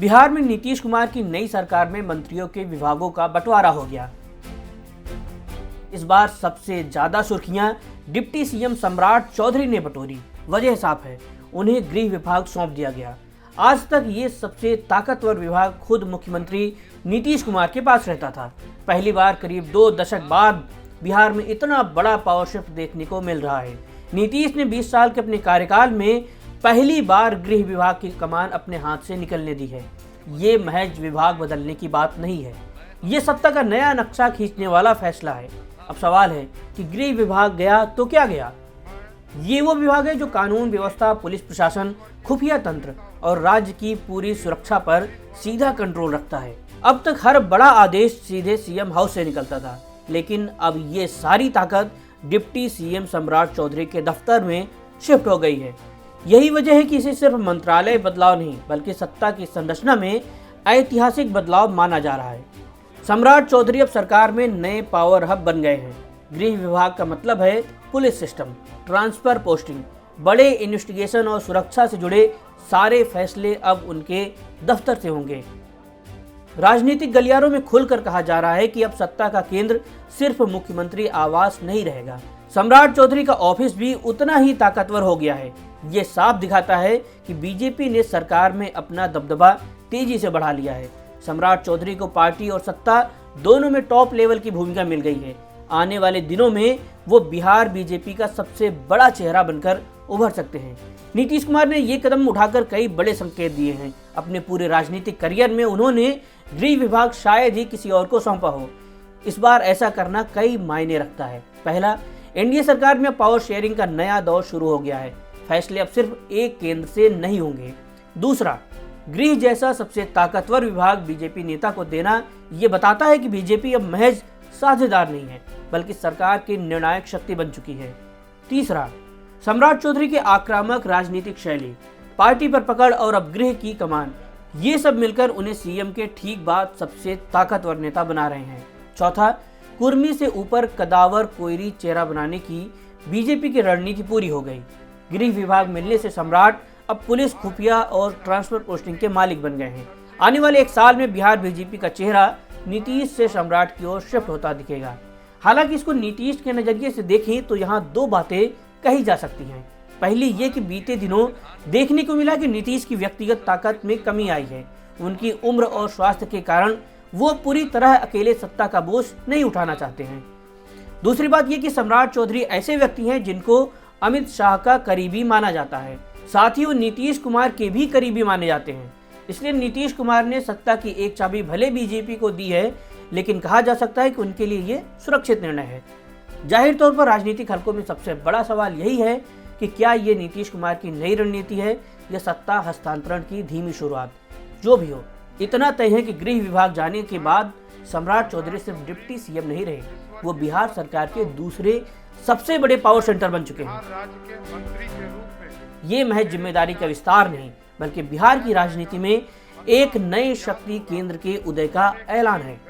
बिहार में नीतीश कुमार की नई सरकार में मंत्रियों के विभागों का बंटवारा हो गया। इस बार सबसे ज्यादा सुर्खियां डिप्टी सीएम सम्राट चौधरी ने बटोरी। वजह साफ है, उन्हें गृह विभाग सौंप दिया गया। आज तक ये सबसे ताकतवर विभाग खुद मुख्यमंत्री नीतीश कुमार के पास रहता था। पहली बार करीब 2 दशक बाद बिहार में इतना बड़ा पावर शिफ्ट देखने को मिल रहा है। नीतीश ने 20 साल के अपने कार्यकाल में पहली बार गृह विभाग की कमान अपने हाथ से निकलने दी है। ये महज विभाग बदलने की बात नहीं है, ये सत्ता का नया नक्शा खींचने वाला फैसला है। अब सवाल है कि गृह विभाग गया तो क्या गया? ये वो विभाग है जो कानून व्यवस्था, पुलिस प्रशासन, खुफिया तंत्र और राज्य की पूरी सुरक्षा पर सीधा कंट्रोल रखता है। अब तक हर बड़ा आदेश सीधे सीएम हाउस से निकलता था, लेकिन अब ये सारी ताकत डिप्टी सीएम सम्राट चौधरी के दफ्तर में शिफ्ट हो गई है। यही वजह है कि इसे सिर्फ मंत्रालय बदलाव नहीं, बल्कि सत्ता की संरचना में ऐतिहासिक बदलाव माना जा रहा है। सम्राट चौधरी अब सरकार में नए पावर हब बन गए हैं। गृह विभाग का मतलब है पुलिस सिस्टम, ट्रांसफर पोस्टिंग, बड़े इन्वेस्टिगेशन और सुरक्षा से जुड़े सारे फैसले अब उनके दफ्तर से होंगे। राजनीतिक गलियारों में खुलकर कहा जा रहा है कि अब सत्ता का केंद्र सिर्फ मुख्यमंत्री आवास नहीं रहेगा, सम्राट चौधरी का ऑफिस भी उतना ही ताकतवर हो गया है। ये साफ दिखाता है कि बीजेपी ने सरकार में अपना दबदबा तेजी से बढ़ा लिया है। सम्राट चौधरी को पार्टी और सत्ता दोनों में टॉप लेवल की भूमिका मिल गई है। आने वाले दिनों में वो बिहार बीजेपी का सबसे बड़ा चेहरा बनकर उभर सकते हैं। नीतीश कुमार ने ये कदम उठाकर कई बड़े संकेत दिए हैं। अपने पूरे राजनीतिक करियर में उन्होंने गृह विभाग शायद ही किसी और को सौंपा हो। इस बार ऐसा करना कई मायने रखता है। पहला, एनडीए सरकार में पावर शेयरिंग का नया दौर शुरू हो गया है। फैसले अब सिर्फ एक केंद्र से नहीं होंगे। दूसरा, गृह जैसा सबसे ताकतवर विभाग बीजेपी नेता को देना ये बताता है कि बीजेपी अब महज साझेदार नहीं है, बल्कि सरकार की निर्णायक शक्ति बन चुकी है। तीसरा, सम्राट चौधरी की आक्रामक राजनीतिक शैली, पार्टी पर पकड़ और अब गृह की कमान, ये सब मिलकर उन्हें सीएम के ठीक बाद सबसे ताकतवर नेता बना रहे हैं। चौथा, कुर्मी से ऊपर कदावर कोयरी चेहरा बनाने की बीजेपी की रणनीति पूरी हो गई। गृह विभाग मिलने से सम्राट अब पुलिस, खुफिया और ट्रांसफर पोस्टिंग के मालिक बन गए हैं। आने वाले 1 साल में बिहार बीजेपी का चेहरा नीतीश से सम्राट की ओर शिफ्ट होता दिखेगा। हालांकि इसको नीतीश के नजरिए से देखें तो यहाँ 2 बातें कही जा सकती हैं। पहली ये कि बीते दिनों देखने को मिला कि नीतीश की व्यक्तिगत ताकत में कमी आई है। उनकी उम्र और स्वास्थ्य के कारण वो पूरी तरह अकेले सत्ता का बोझ नहीं उठाना चाहते हैं। दूसरी बात ये कि सम्राट चौधरी ऐसे व्यक्ति हैं जिनको अमित शाह का करीबी माना जाता है, साथ ही वो नीतीश कुमार के भी करीबी माने जाते हैं। इसलिए नीतीश कुमार ने सत्ता की एक चाबी भले बीजेपी को दी है, लेकिन कहा जा सकता है कि उनके लिए ये सुरक्षित निर्णय है। जाहिर तौर पर राजनीतिक हलकों में सबसे बड़ा सवाल यही है कि क्या ये नीतीश कुमार की नई रणनीति है या सत्ता हस्तांतरण की धीमी शुरुआत। जो भी हो, इतना तय है कि गृह विभाग जाने के बाद सम्राट चौधरी सिर्फ डिप्टी सीएम नहीं रहे, वो बिहार सरकार के दूसरे सबसे बड़े पावर सेंटर बन चुके हैं। ये महज जिम्मेदारी का विस्तार नहीं, बल्कि बिहार की राजनीति में एक नए शक्ति केंद्र के उदय का ऐलान है।